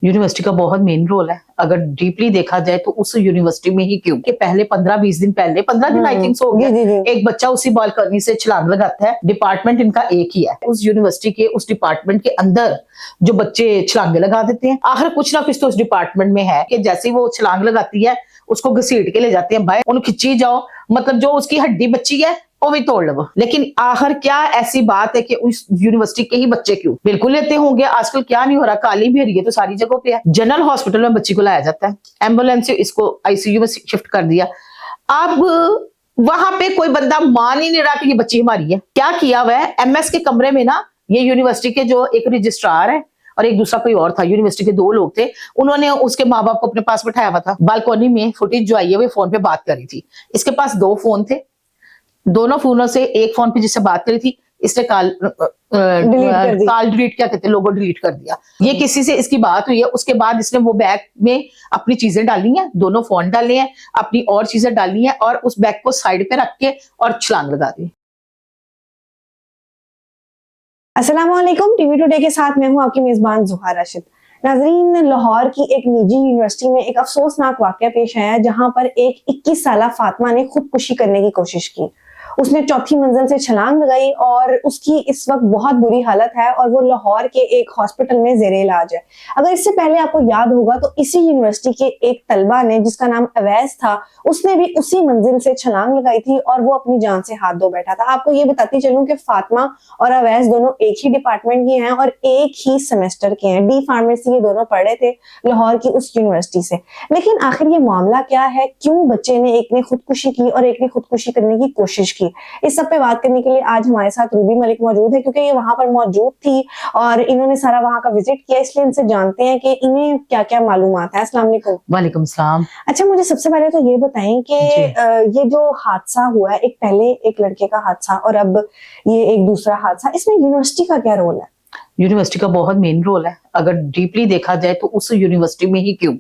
University का बहुत main role है। अगर डीपली देखा जाए तो उस यूनिवर्सिटी में ही क्यों कि पहले 15-20 दिन पहले 15 दिन आई थिंक सो हो गया, एक बच्चा उसी बालकनी से छलांग लगाता है। डिपार्टमेंट इनका एक ही है, उस यूनिवर्सिटी के उस डिपार्टमेंट के अंदर जो बच्चे छलांगे लगा देते हैं। आखिर कुछ ना कुछ तो उस डिपार्टमेंट में है कि जैसे ही वो छलांग लगाती है उसको घसीट के ले जाते हैं बाहर, उन्हें खिंची जाओ, मतलब जो उसकी हड्डी बची है वो भी तोड़ लो। लेकिन आखिर क्या ऐसी बात है कि उस यूनिवर्सिटी के ही बच्चे क्यों? बिल्कुल लेते होंगे। आजकल क्या नहीं हो रहा, काली भी है तो सारी जगहों पे है। जनरल हॉस्पिटल में बच्ची को लाया जाता है, एम्बुलेंस से इसको आईसीयू में शिफ्ट कर दिया। अब वहां पे कोई बंदा मान ही नहीं रहा कि ये बच्ची हमारी है। क्या किया हुआ है, एमएस के कमरे में ना ये यूनिवर्सिटी के जो एक रजिस्ट्रार है और एक दूसरा कोई और था, यूनिवर्सिटी के 2 लोग थे, उन्होंने उसके माँ बाप को अपने पास बिठाया हुआ था। बालकोनी में फुटेज जो आई है वो फोन पे बात कर रही थी। इसके पास 2 फोन थे, दोनों फोनों से एक फोन पे जिससे बात करी थी इसने कॉल डिलीट क्या कहते हैं, लोगो डिलीट कर दिया। ये किसी से इसकी बात हुई है, उसके बाद इसने वो बैग में अपनी चीजें डाली हैं, दोनों फोन डाले हैं, अपनी और चीजें डाली हैं और उस बैग को साइड पे रख के और छलांग लगा दी। अस्सलाम वालेकुम, टीवी टुडे के साथ मैं हूं आपकी मेजबान जुहा राशिद। नाजरीन, लाहौर की एक निजी यूनिवर्सिटी में एक अफसोसनाक वाकया पेश आया जहां पर एक 21 साला फातिमा ने खुदकुशी करने की कोशिश की। उसने 4थी मंजिल से छलांग लगाई और उसकी इस वक्त बहुत बुरी हालत है और वो लाहौर के एक हॉस्पिटल में ज़ेरे इलाज है। अगर इससे पहले आपको याद होगा तो इसी यूनिवर्सिटी के एक तलबा ने, जिसका नाम अवैस था, उसने भी उसी मंजिल से छलांग लगाई थी और वो अपनी जान से हाथ धो बैठा था। आपको ये बताती चलूं कि फातिमा और अवैस दोनों एक ही डिपार्टमेंट की हैं और एक ही सेमेस्टर के हैं। डी फार्मेसी ये दोनों पढ़ रहे थे लाहौर की उस यूनिवर्सिटी से। लेकिन आखिर ये मामला क्या है, क्यों बच्चे ने, एक ने खुदकुशी की और एक ने खुदकुशी करने की कोशिश की? इस सब पे बात करने के लिए आज हमारे साथ रूबी मलिक मौजूद है, क्योंकि ये वहां पर मौजूद थी और इन्होंने सारा वहां का विजिट किया, इसलिए इनसे जानते हैं कि इन्हें क्या क्या मालूमात है। अस्सलाम वालेकुम। वालेकुम सलाम। अच्छा, मुझे सबसे पहले तो ये बताएं कि ये जो हादसा हुआ है, एक पहले एक लड़के का हादसा और अब ये एक दूसरा हादसा, इसमें यूनिवर्सिटी का क्या रोल है? यूनिवर्सिटी का बहुत मेन रोल है। अगर डीपली देखा जाए तो उस यूनिवर्सिटी में ही क्यों।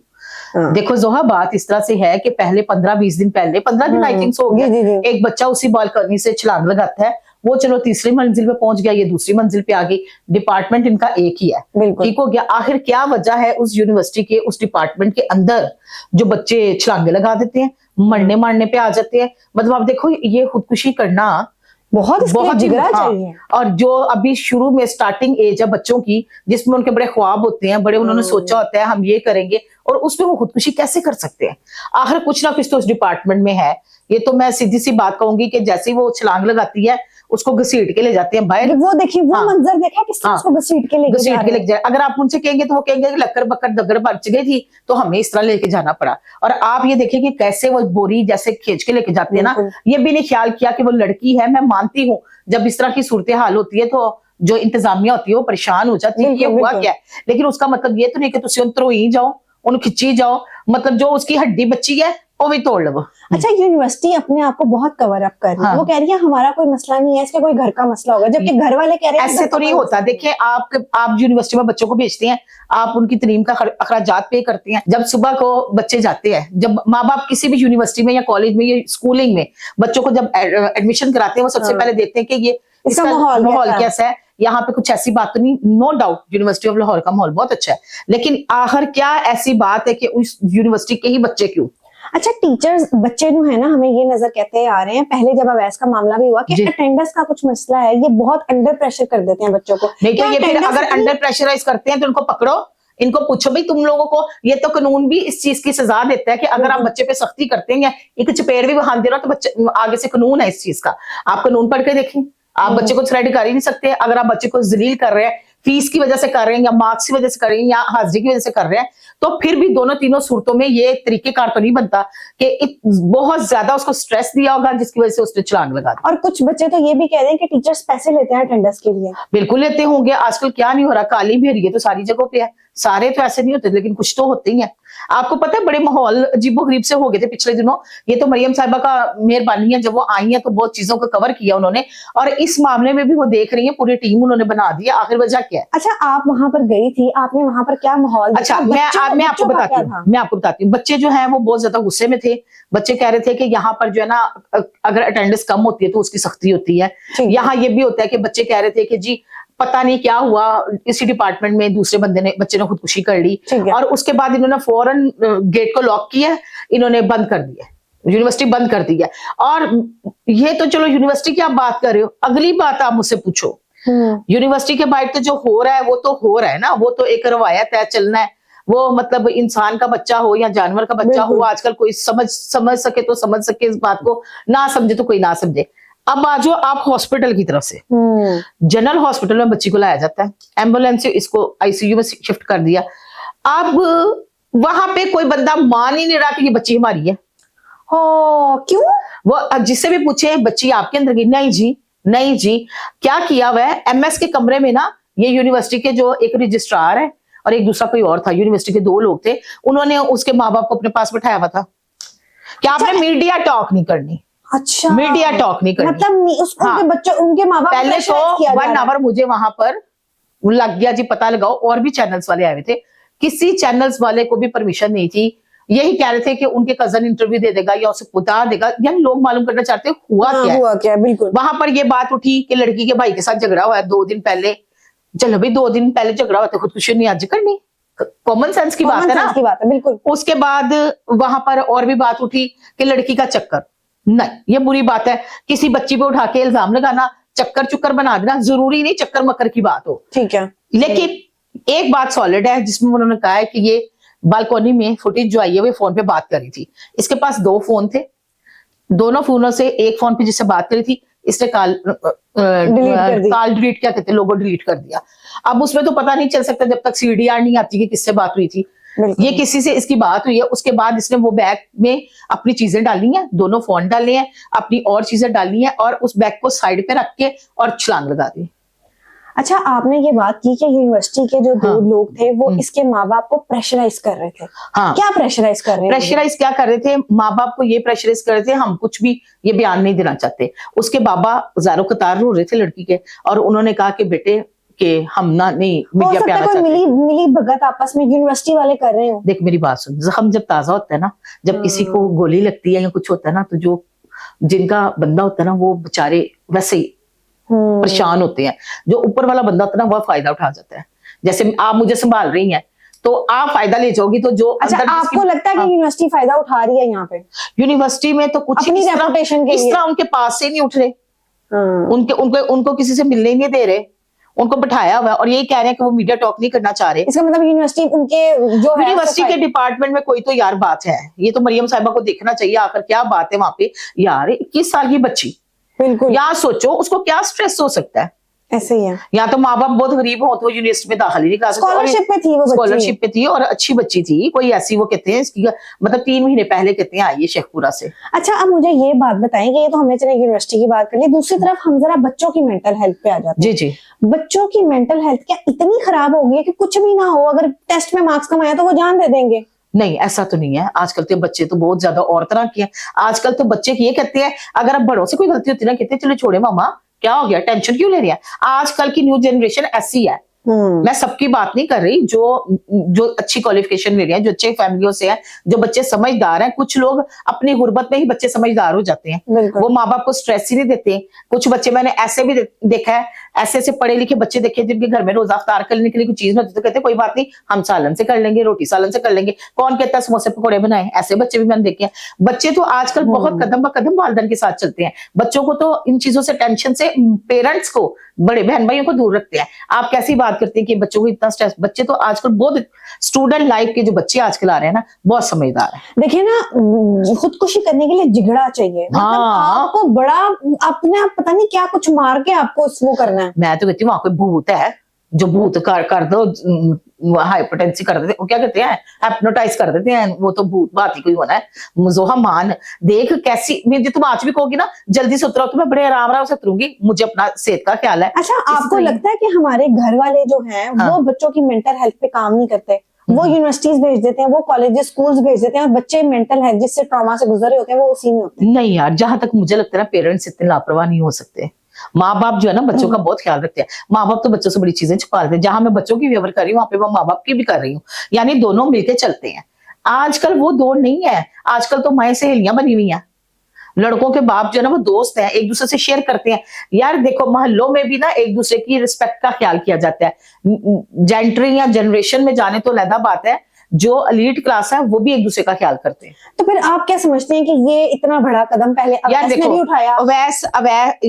देखो जोहा, बात इस तरह से है कि पहले 15-20 दिन पहले, 15 दिन आई थिंक सो हो गया, एक बच्चा उसी बालकनी से छलांग लगाता है। वो चलो तीसरी मंजिल पे पहुंच गया, ये दूसरी मंजिल पे आ गई। डिपार्टमेंट इनका एक ही है, ठीक हो गया। आखिर क्या वजह है उस यूनिवर्सिटी के उस डिपार्टमेंट के अंदर जो बच्चे छलांगे लगा देते हैं, मरने मारने पे आ जाते हैं। मतलब आप देखो, ये खुदकुशी करना बहुत जिगरा चाहिए। और जो अभी शुरू में स्टार्टिंग एज है बच्चों की, जिसमें उनके बड़े ख्वाब होते हैं, बड़े उन्होंने सोचा होता है हम ये करेंगे, और उसमें वो खुदकुशी कैसे कर सकते हैं? आखिर कुछ ना कुछ तो उस डिपार्टमेंट में है। ये तो मैं सीधी सी बात कहूंगी कि जैसे ही वो छलांग लगाती है उसको घसीट के ले जाते हैं बाहर। वो देखिए, वो मंजर देखा किस तरह उसको घसीट के ले जाए। अगर आप उनसे कहेंगे तो वो कहेंगे लक्कर बक्कर दगर बच गई थी तो हमें इस तरह लेके जाना पड़ा। और आप ये देखिए कि कैसे वो बोरी जैसे खींच के लेके जाते हैं ना, ये भी नहीं ख्याल किया कि वो लड़की है। मैं मानती हूँ जब इस तरह की सूरत हाल होती है तो जो इंतजामिया होती है वो परेशान हो जाती है, ये हुआ क्या है। लेकिन उसका मतलब ये तो नहीं कि तुम उतरो ही जाओ, उन खिंची जाओ, मतलब जो उसकी हड्डी बची है वो भी तोड़ लो। अच्छा, यूनिवर्सिटी अपने आप को बहुत कवर अप कर रही है। वो कह रही है हमारा कोई मसला नहीं है, इसका कोई घर का मसला होगा, जबकि घर वाले कह रहे हैं ऐसे तो नहीं होता। देखिए, आप यूनिवर्सिटी में बच्चों को भेजते हैं, आप उनकी तरीम का अखराजात पे करते हैं। जब सुबह को बच्चे जाते हैं, जब माँ बाप किसी भी यूनिवर्सिटी में या कॉलेज में या स्कूलिंग में बच्चों को जब एडमिशन कराते हैं, वो सबसे पहले देखते हैं कि ये इसका माहौल कैसा है, यहाँ पे कुछ ऐसी बात तो नहीं। No doubt University of Lahore का माहौल बहुत अच्छा है, लेकिन आखिर क्या ऐसी बात है कि उस यूनिवर्सिटी के ही बच्चे क्यों? अच्छा, टीचर्स बच्चे जो है ना, हमें ये नजर कहते आ रहे हैं, पहले जब अवैस का मामला भी हुआ कि अटेंडेंस का कुछ मसला है, ये बहुत अंडर प्रेशर कर देते हैं बच्चों को। नहीं तो ये फिर अगर अंडर प्रेशराइज करते हैं तो उनको पकड़ो, इनको पूछो भाई तुम लोगों को, ये तो कानून भी इस चीज की सजा देता है कि अगर आप बच्चे पे सख्ती करते हैं या एक चपेड़ भी हाथ दे रहा तो बच्चे आगे से कानून है इस चीज का। आप कानून पढ़ के देखें, आप बच्चे को थ्रेड कर ही नहीं सकते। अगर आप बच्चे को जलील कर रहे हैं, फीस की वजह से कर रहे हैं या मार्क्स की वजह से कर रहे हैं या हाजिरी की वजह से कर रहे हैं, तो फिर भी दोनों तीनों सूरतों में ये तरीकेकार तो नहीं बनता कि बहुत ज्यादा उसको स्ट्रेस दिया होगा जिसकी वजह से उसने छलांग लगा दी। और कुछ बच्चे तो ये भी कह रहे हैं कि टीचर्स पैसे लेते हैं अटेंडेंस के लिए। बिल्कुल लेते होंगे। आजकल क्या नहीं हो रहा, काली भी है तो सारी जगहों पे है। सारे तो ऐसे नहीं होते, लेकिन कुछ तो होते ही हैं। आपको पता है, बड़े माहौल अजीबोगरीब से हो गए थे पिछले दिनों। ये तो मरियम साहिबा का मेहरबानी है, जब वो आई है तो बहुत चीजों को कवर किया उन्होंने, और इस मामले में भी वो देख रही है, पूरी टीम उन्होंने बना दी। आखिर वजह क्या है? अच्छा, आप वहां पर गई थी, आपने वहां पर क्या माहौल? अच्छा, मैं आपको बताती हूँ। बच्चे जो है वो बहुत ज्यादा गुस्से में थे। बच्चे कह रहे थे कि यहाँ पर जो है ना, अगर अटेंडेंस कम होती है तो उसकी सख्ती होती है। यहाँ ये भी होता है कि बच्चे कह रहे थे कि जी पता नहीं क्या हुआ, इसी डिपार्टमेंट में दूसरे बच्चे ने खुदकुशी कर ली, ठीक है। और उसके बाद इन्होंने फौरन गेट को लॉक किया, इन्होंने बंद कर दिया, यूनिवर्सिटी बंद कर दी है। और ये तो चलो यूनिवर्सिटी की आप बात कर रहे हो, अगली बात आप मुझसे पूछो, यूनिवर्सिटी के बाहर तो जो हो रहा है वो तो हो रहा है ना, वो तो एक रवायत है, चलना है। वो मतलब इंसान का बच्चा हो या जानवर का बच्चा हो, आजकल कोई समझ सके तो समझ सके इस बात को, ना समझे तो कोई ना समझे। अब आ जाओ आप हॉस्पिटल की तरफ से, जनरल हॉस्पिटल में बच्ची को लाया जाता है, एम्बुलेंस से इसको आईसीयू में शिफ्ट कर दिया। अब वहां पे कोई बंदा मान ही नहीं रहा कि ये बच्ची हमारी है। क्यों? वो जिससे भी पूछे बच्ची आपके अंदर की, नहीं जी, नहीं जी। क्या किया हुआ है, एमएस के कमरे में ना, ये यूनिवर्सिटी के जो एक रजिस्ट्रार है और एक दूसरा कोई और था, यूनिवर्सिटी के 2 लोग थे, उन्होंने उसके माँ बाप को अपने पास बिठाया हुआ था कि आपने मीडिया टॉक नहीं करनी। अच्छा, मीडिया टॉक नहीं करनी, मतलब उसके बच्चों, उनके माँ बाप पहले तो 1 आवर मुझे वहां पर लग गया जी, पता लगाओ। और भी चैनल्स वाले आए हुए थे, किसी चैनल्स वाले को भी परमिशन नहीं थी। यही कह रहे थे कि उनके कजन इंटरव्यू दे देगा या उसे बता देगा, यानी लोग मालूम करना चाहते हुआ क्या है। बिल्कुल। वहां पर ये बात उठी कि लड़की के भाई के साथ झगड़ा हुआ है 2 दिन पहले। चलो भाई 2 दिन पहले झगड़ा हुआ तो खुदकुशी नहीं आज करनी, कॉमन सेंस की बात है ना, की बात है, बिल्कुल। उसके बाद वहां पर और भी बात उठी कि लड़की का चक्कर, नहीं ये बुरी बात है, किसी बच्ची पे उठा के इल्जाम लगाना, चक्कर चुक्कर बना देना, जरूरी नहीं चक्कर मक्कर की बात हो, ठीक है। लेकिन एक बात सॉलिड है जिसमें उन्होंने कहा है कि ये बालकनी में फुटेज जो आई है वो फोन पे बात करी थी। इसके पास 2 फोन थे, दोनों फोनों से एक फोन पे जिससे बात करी थी इसने कॉल डिलीट, क्या कहते हैं, लोगो डिलीट कर दिया। अब उसमें तो पता नहीं चल सकता जब तक सीडीआर नहीं आती कि किससे बात हुई थी। ये किसी से इसकी बात हुई है, उसके बाद इसने वो बैग में अपनी चीजें डाली हैं, दोनों फोन डाले हैं, अपनी और चीजें डाली हैं, और उस बैग को साइड पे रख के और छलांग लगा दी। अच्छा, आपने ये बात की कि यूनिवर्सिटी के जो 2 लोग थे वो इसके माँ बाप को प्रेशराइज कर रहे थे। हाँ, क्या प्रेशराइज कर रहे थे? प्रेशराइज क्या कर रहे थे, माँ बाप को ये प्रेशराइज कर रहे थे, हम कुछ भी ये बयान नहीं देना चाहते। उसके बाबा ज़ारो कतार रो रहे थे लड़की के, और उन्होंने कहा कि बेटे कि हम ना नहीं मीडिया पे आना चाहते। मिली भगत आपस में यूनिवर्सिटी वाले कर रहे हो। देख मेरी बात सुन, जख्म जब ताजा होता है ना, जब किसी को गोली लगती है या कुछ होता है ना, तो जो जिनका बंदा होता है ना वो बेचारे वैसे ही परेशान होते हैं, जो ऊपर वाला बंदा होता है ना वह फायदा उठा जाता है। जैसे आप मुझे संभाल रही हैं तो आप फायदा ले जाओगी, तो जो अच्छा, आपको लगता है कि यूनिवर्सिटी फायदा उठा रही है यहाँ पे? यूनिवर्सिटी में तो कुछ अपनी रेपुटेशन के लिए इस तरह उनके पास से नहीं उठ रहे, उनको किसी से मिलने ही नहीं दे रहे, उनको बिठाया हुआ और यही कह रहे हैं कि वो मीडिया टॉक नहीं करना चाह रहे। इसका मतलब यूनिवर्सिटी उनके जो है यूनिवर्सिटी के डिपार्टमेंट में कोई तो यार बात है, ये तो मरियम साहिबा को देखना चाहिए आखिर क्या बात है वहां पे। यार 21 साल की बच्ची, बिल्कुल, यहाँ सोचो उसको क्या स्ट्रेस हो सकता है। ऐसे ही है, या तो माँ बाप बहुत गरीब हो तो यूनिवर्सिटी में दाखिल ही नहीं कर सकते। स्कॉलरशिप पे थी वो, स्कॉलरशिप पे थी और अच्छी बच्ची थी, कोई ऐसी वो कहते हैं इसकी मतलब 3 महीने पहले कहते हैं आई है शेखपुरा से। अच्छा, अब मुझे ये बात बताएं कि ये तो हमने चले यूनिवर्सिटी की बात कर ली, दूसरी तरफ हम जरा बच्चों की मेंटल हेल्थ पे आ जाते हैं। जी जी, बच्चों की मेंटल हेल्थ क्या इतनी खराब हो गई है कि कुछ भी ना हो, अगर टेस्ट में मार्क्स कम आया तो वो जान दे देंगे? नहीं, ऐसा तो नहीं है। आजकल के बच्चे तो बहुत ज्यादा और तरह के हैं। आजकल तो बच्चे ये कहते हैं, अगर अब बड़ों से कोई गलती होती है ना, कहते हैं चलो छोड़े मामा, क्या हो गया, टेंशन क्यों ले रही है। आजकल की न्यू जनरेशन ऐसी है। मैं सबकी बात नहीं कर रही, जो अच्छी क्वालिफिकेशन ले रही है, जो अच्छे फैमिलियों से है, जो बच्चे समझदार हैं। कुछ लोग अपनी गुर्बत में ही बच्चे समझदार हो जाते हैं, वो माँ बाप को स्ट्रेस ही नहीं देते। कुछ बच्चे मैंने ऐसे भी देखा है, ऐसे पढ़े लिखे बच्चे देखे जिनके घर में रोजा अफ्तार करने के लिए कुछ चीज नहीं होती तो कहते कोई बात नहीं, हम सालन से कर लेंगे, रोटी सालन से कर लेंगे, कौन कहता है समोसे पकौड़े बनाए। ऐसे बच्चे भी मैंने देखे हैं। बच्चे तो आजकल बहुत कदम ब कदम वालिदैन के साथ चलते हैं। बच्चों को तो इन चीजों से, टेंशन से पेरेंट्स को, बड़े बहन भाइयों को दूर रखते हैं। आप कैसी बात करते हैं कि बच्चों को इतना स्ट्रेस। बच्चे तो आजकल बहुत, स्टूडेंट लाइफ के जो बच्चे आजकल आ रहे हैं ना, बहुत समझदार है। देखिए ना, खुदकुशी करने के लिए जिगड़ा चाहिए। आपको बड़ा अपने आप पता नहीं क्या कुछ मार के आपको वो करना है। मैं तो कहती हूँ वहां कोई भूत है, जो भूत कर दो, हाइपरटेंसी कर देते, वो क्या कहते हैं, हिप्नोटाइज कर देते हैं, वो तो भूत बात ही कोई होना है। मुझोहा मान देख कैसी, मुझे तुम आज भी कहोगी ना जल्दी से उतरो तो मैं बड़े आराम से उतरूंगी, मुझे अपना सेहत का ख्याल है। अच्छा, आपको लगता है कि हमारे घर वाले जो हैं वो बच्चों की मेंटल हेल्थ पे काम नहीं करते? वो यूनिवर्सिटीज भेज देते हैं, वो कॉलेजेस स्कूल्स भेज देते हैं, और बच्चे मेंटल हेल्थ जिससे ट्रॉमा से गुजरे होते हैं वो उसी में होते हैं। नहीं यार, जहां तक मुझे लगता है ना, पेरेंट्स इतने लापरवाह नहीं हो सकते। माँ बाप जो है ना बच्चों का बहुत ख्याल रखते हैं। माँ बाप तो बच्चों से बड़ी चीजें छुपा लेते हैं। जहां मैं बच्चों की व्यवहार कर रही हूँ वहां पे मैं माँ बाप की भी कर रही हूँ, यानी दोनों मिलके चलते हैं। आजकल वो दौर नहीं है, आजकल तो माएं सहेलियां बनी हुई हैं। लड़कों के बाप जो है ना वो दोस्त हैं, एक दूसरे से शेयर करते हैं। यार देखो मोहल्लों में भी ना एक दूसरे की रिस्पेक्ट का ख्याल किया जाता है। जेंटरिंग या जनरेशन में जाने तो अलग बात है, जो एलीट क्लास है वो भी एक दूसरे का ख्याल करते हैं। तो फिर आप क्या समझते हैं कि ये इतना बड़ा कदम पहले यार अवैस ने देखो, भी उठाया? अवैस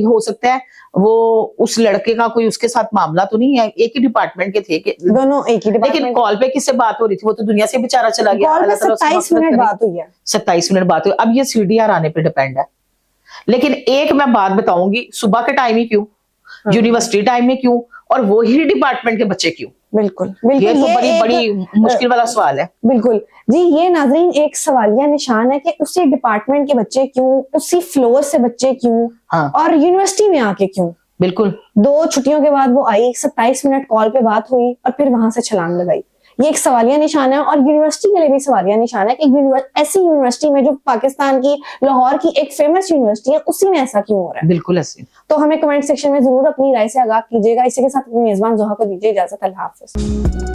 हो सकता है वो उस लड़के का कोई उसके साथ मामला तो नहीं है, एक ही डिपार्टमेंट के थे कि दोनों एक ही लेकिन डिपार्टमेंट। कॉल पे किससे बात हो रही थी, वो तो दुनिया से बेचारा चला गया। कॉल पे अल्लाह ताला उसकी 27 मग़फ़िरत मिनट करे। बात हुई है। 27 मिनट बात हुई। अब ये सीडीआर आने पे डिपेंड है। लेकिन एक मैं बात बताऊंगी, सुबह के टाइम ही क्यों, यूनिवर्सिटी टाइम में क्यों, और वो ही डिपार्टमेंट के बच्चे क्यों? बिल्कुल बिल्कुल, ये तो बड़ी एक बड़ी मुश्किल वाला सवाल है। बिल्कुल जी। ये नाज़रीन एक सवालिया निशान है कि उसी डिपार्टमेंट के बच्चे क्यों, उसी फ्लोर से बच्चे क्यों, हाँ। और यूनिवर्सिटी में आके क्यों? बिल्कुल 2 छुट्टियों के बाद वो आई, 27 मिनट कॉल पे बात हुई और फिर वहां से छलांग लगाई। ये एक सवालिया निशान है, और यूनिवर्सिटी के लिए भी सवालिया निशान है कि ऐसी यूनिवर्सिटी में जो पाकिस्तान की लाहौर की एक फेमस यूनिवर्सिटी है, उसी में ऐसा क्यों हो रहा है? बिल्कुल ऐसे। तो हमें कमेंट सेक्शन में जरूर अपनी राय से आगाह कीजिएगा। इसी के साथ अपनी मेजबान जोहा को दीजिए इजाजत। अल्लाह हाफिज।